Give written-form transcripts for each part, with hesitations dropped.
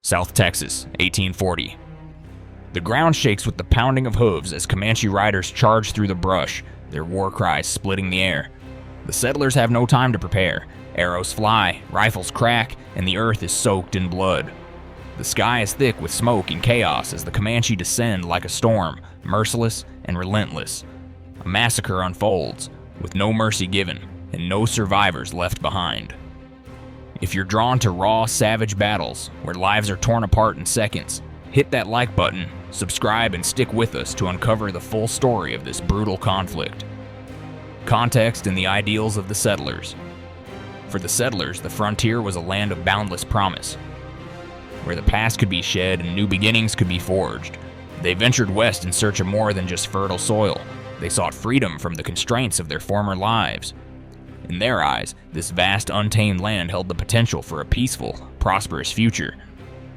South Texas, 1840. The ground shakes with the pounding of hooves as Comanche riders charge through the brush, their war cries splitting the air. The settlers have no time to prepare. Arrows fly, rifles crack, and the earth is soaked in blood. The sky is thick with smoke and chaos as the Comanche descend like a storm, merciless and relentless. A massacre unfolds, with no mercy given, and no survivors left behind. If you're drawn to raw, savage battles, where lives are torn apart in seconds, hit that like button, subscribe, and stick with us to uncover the full story of this brutal conflict. Context and the ideals of the settlers. For the settlers, the frontier was a land of boundless promise, where the past could be shed and new beginnings could be forged. They ventured west in search of more than just fertile soil. They sought freedom from the constraints of their former lives. In their eyes, this vast, untamed land held the potential for a peaceful, prosperous future.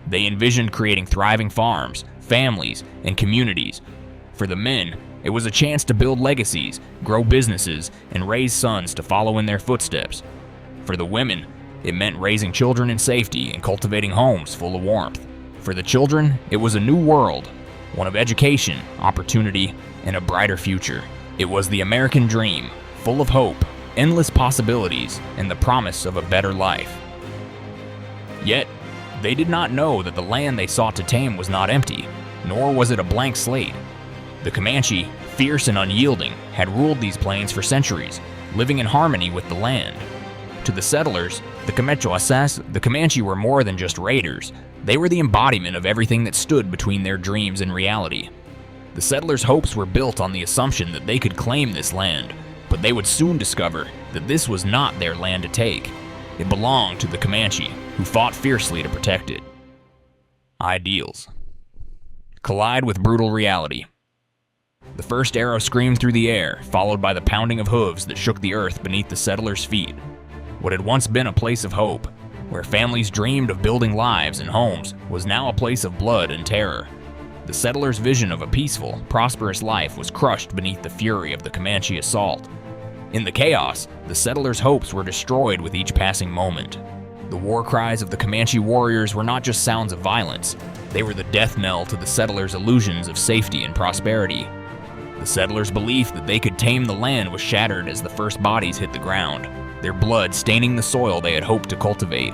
They envisioned creating thriving farms, families, and communities. For the men, it was a chance to build legacies, grow businesses, and raise sons to follow in their footsteps. For the women, it meant raising children in safety and cultivating homes full of warmth. For the children, it was a new world, one of education, opportunity, and a brighter future. It was the American dream, full of hope, endless possibilities, and the promise of a better life. Yet, they did not know that the land they sought to tame was not empty, nor was it a blank slate. The Comanche, fierce and unyielding, had ruled these plains for centuries, living in harmony with the land. To the settlers, the Comanche were more than just raiders. They were the embodiment of everything that stood between their dreams and reality. The settlers' hopes were built on the assumption that they could claim this land, but they would soon discover that this was not their land to take. It belonged to the Comanche, who fought fiercely to protect it. Ideals collide with brutal reality. The first arrow screamed through the air, followed by the pounding of hooves that shook the earth beneath the settlers' feet. What had once been a place of hope, where families dreamed of building lives and homes, was now a place of blood and terror. The settlers' vision of a peaceful, prosperous life was crushed beneath the fury of the Comanche assault. In the chaos, the settlers' hopes were destroyed with each passing moment. The war cries of the Comanche warriors were not just sounds of violence, they were the death knell to the settlers' illusions of safety and prosperity. The settlers' belief that they could tame the land was shattered as the first bodies hit the ground, their blood staining the soil they had hoped to cultivate.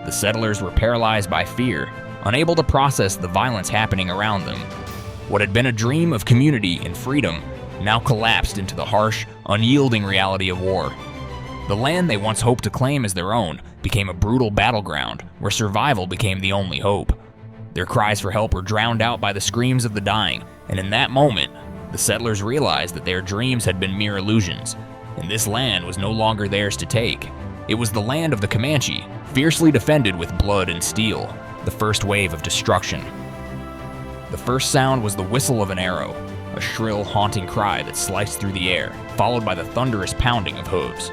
The settlers were paralyzed by fear, unable to process the violence happening around them. What had been a dream of community and freedom now collapsed into the harsh, unyielding reality of war. The land they once hoped to claim as their own became a brutal battleground where survival became the only hope. Their cries for help were drowned out by the screams of the dying, and in that moment, the settlers realized that their dreams had been mere illusions, and this land was no longer theirs to take. It was the land of the Comanche, fiercely defended with blood and steel, the first wave of destruction. The first sound was the whistle of an arrow, a shrill, haunting cry that sliced through the air, followed by the thunderous pounding of hooves.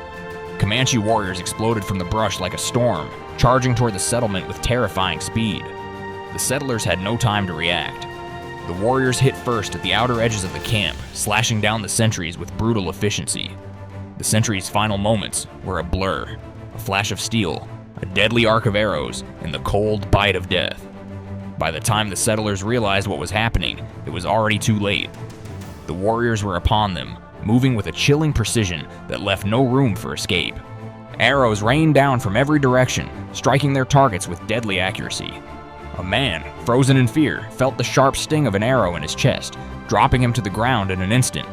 Comanche warriors exploded from the brush like a storm, charging toward the settlement with terrifying speed. The settlers had no time to react. The warriors hit first at the outer edges of the camp, slashing down the sentries with brutal efficiency. The sentries' final moments were a blur, a flash of steel, a deadly arc of arrows, and the cold bite of death. By the time the settlers realized what was happening, it was already too late. The warriors were upon them, moving with a chilling precision that left no room for escape. Arrows rained down from every direction, striking their targets with deadly accuracy. A man, frozen in fear, felt the sharp sting of an arrow in his chest, dropping him to the ground in an instant.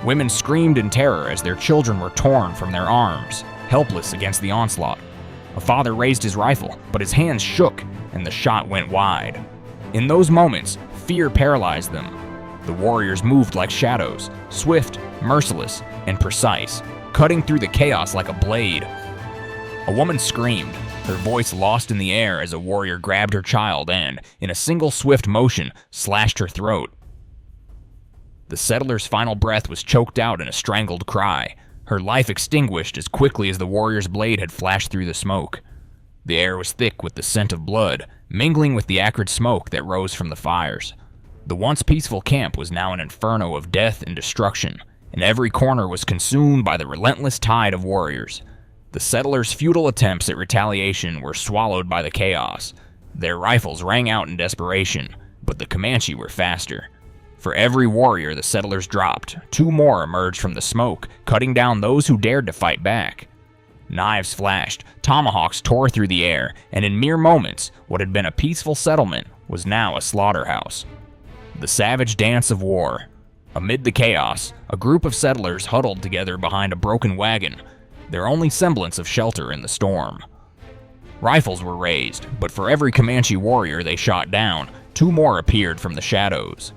Women screamed in terror as their children were torn from their arms, helpless against the onslaught. A father raised his rifle, but his hands shook and the shot went wide. In those moments, fear paralyzed them. The warriors moved like shadows, swift, merciless, and precise, cutting through the chaos like a blade. A woman screamed, her voice lost in the air as a warrior grabbed her child and, in a single swift motion, slashed her throat. The settler's final breath was choked out in a strangled cry, her life extinguished as quickly as the warrior's blade had flashed through the smoke. The air was thick with the scent of blood, mingling with the acrid smoke that rose from the fires. The once peaceful camp was now an inferno of death and destruction, and every corner was consumed by the relentless tide of warriors. The settlers' futile attempts at retaliation were swallowed by the chaos. Their rifles rang out in desperation, but the Comanche were faster. For every warrior the settlers dropped, 2 more emerged from the smoke, cutting down those who dared to fight back. Knives flashed, tomahawks tore through the air, and in mere moments, what had been a peaceful settlement was now a slaughterhouse. The savage dance of war. Amid the chaos, a group of settlers huddled together behind a broken wagon, their only semblance of shelter in the storm. Rifles were raised, but for every Comanche warrior they shot down, 2 more appeared from the shadows.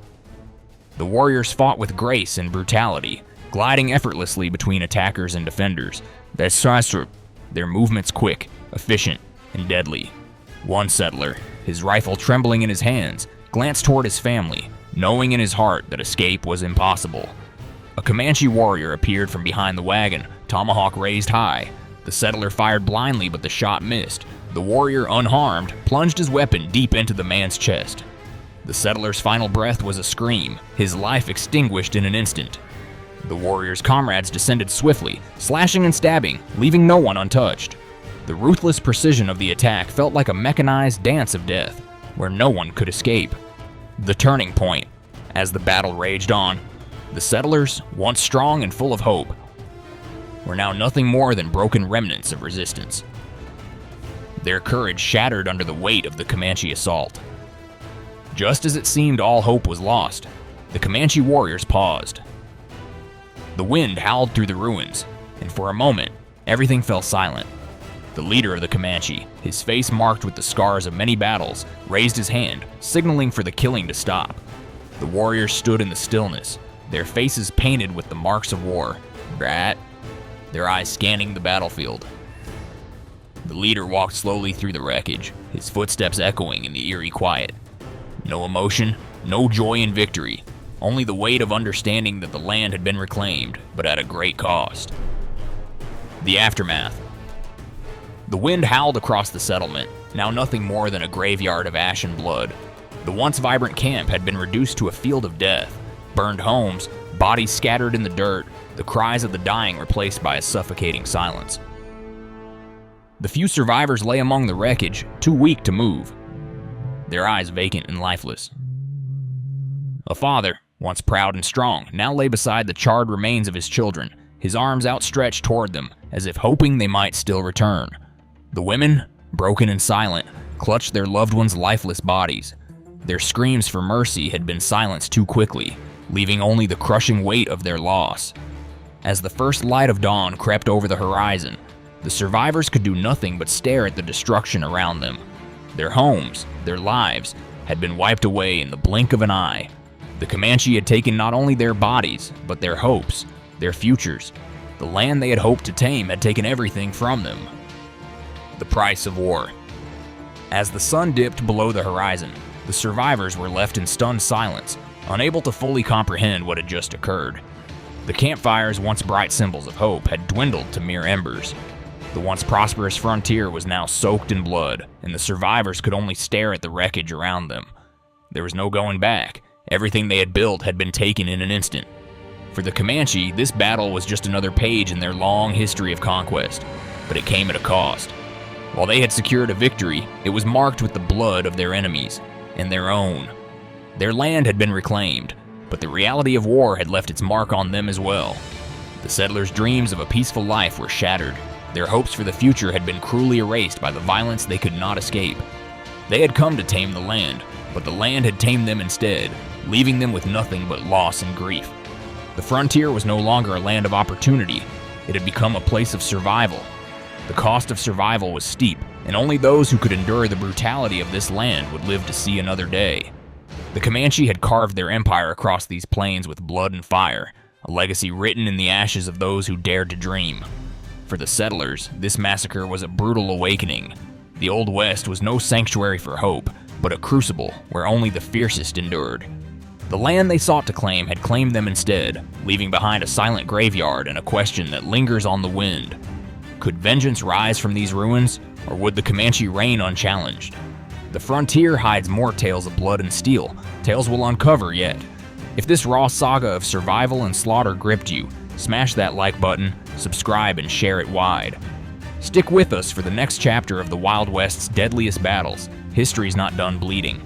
The warriors fought with grace and brutality, gliding effortlessly between attackers and defenders. Their movements quick, efficient, and deadly. One settler, his rifle trembling in his hands, glanced toward his family, knowing in his heart that escape was impossible. A Comanche warrior appeared from behind the wagon, tomahawk raised high. The settler fired blindly, but the shot missed. The warrior, unharmed, plunged his weapon deep into the man's chest. The settler's final breath was a scream, his life extinguished in an instant. The warrior's comrades descended swiftly, slashing and stabbing, leaving no one untouched. The ruthless precision of the attack felt like a mechanized dance of death, where no one could escape. The turning point. As the battle raged on, the settlers, once strong and full of hope, were now nothing more than broken remnants of resistance. Their courage shattered under the weight of the Comanche assault. Just as it seemed all hope was lost, the Comanche warriors paused. The wind howled through the ruins, and for a moment, everything fell silent. The leader of the Comanche, his face marked with the scars of many battles, raised his hand, signaling for the killing to stop. The warriors stood in the stillness, their faces painted with the marks of war, their eyes scanning the battlefield. The leader walked slowly through the wreckage, his footsteps echoing in the eerie quiet. No emotion, no joy in victory, only the weight of understanding that the land had been reclaimed, but at a great cost. The aftermath. The wind howled across the settlement, now nothing more than a graveyard of ash and blood. The once vibrant camp had been reduced to a field of death, burned homes, bodies scattered in the dirt, the cries of the dying replaced by a suffocating silence. The few survivors lay among the wreckage, too weak to move, their eyes vacant and lifeless. A father, once proud and strong, now lay beside the charred remains of his children, his arms outstretched toward them, as if hoping they might still return. The women, broken and silent, clutched their loved ones' lifeless bodies. Their screams for mercy had been silenced too quickly, leaving only the crushing weight of their loss. As the first light of dawn crept over the horizon, the survivors could do nothing but stare at the destruction around them. Their homes, their lives, had been wiped away in the blink of an eye. The Comanche had taken not only their bodies, but their hopes, their futures. The land they had hoped to tame had taken everything from them. The price of war. As the sun dipped below the horizon, the survivors were left in stunned silence, unable to fully comprehend what had just occurred. The campfires, once bright symbols of hope, had dwindled to mere embers. The once prosperous frontier was now soaked in blood, and the survivors could only stare at the wreckage around them. There was no going back. Everything they had built had been taken in an instant. For the Comanche, this battle was just another page in their long history of conquest, but it came at a cost. While they had secured a victory, it was marked with the blood of their enemies, and their own. Their land had been reclaimed, but the reality of war had left its mark on them as well. The settlers' dreams of a peaceful life were shattered. Their hopes for the future had been cruelly erased by the violence they could not escape. They had come to tame the land, but the land had tamed them instead, leaving them with nothing but loss and grief. The frontier was no longer a land of opportunity. It had become a place of survival. The cost of survival was steep, and only those who could endure the brutality of this land would live to see another day. The Comanche had carved their empire across these plains with blood and fire, a legacy written in the ashes of those who dared to dream. For the settlers, this massacre was a brutal awakening. The Old West was no sanctuary for hope, but a crucible where only the fiercest endured. The land they sought to claim had claimed them instead, leaving behind a silent graveyard and a question that lingers on the wind. Could vengeance rise from these ruins, or would the Comanche reign unchallenged? The frontier hides more tales of blood and steel, tales we'll uncover yet. If this raw saga of survival and slaughter gripped you, smash that like button, subscribe, and share it wide. Stick with us for the next chapter of the Wild West's deadliest battles. History's not done bleeding.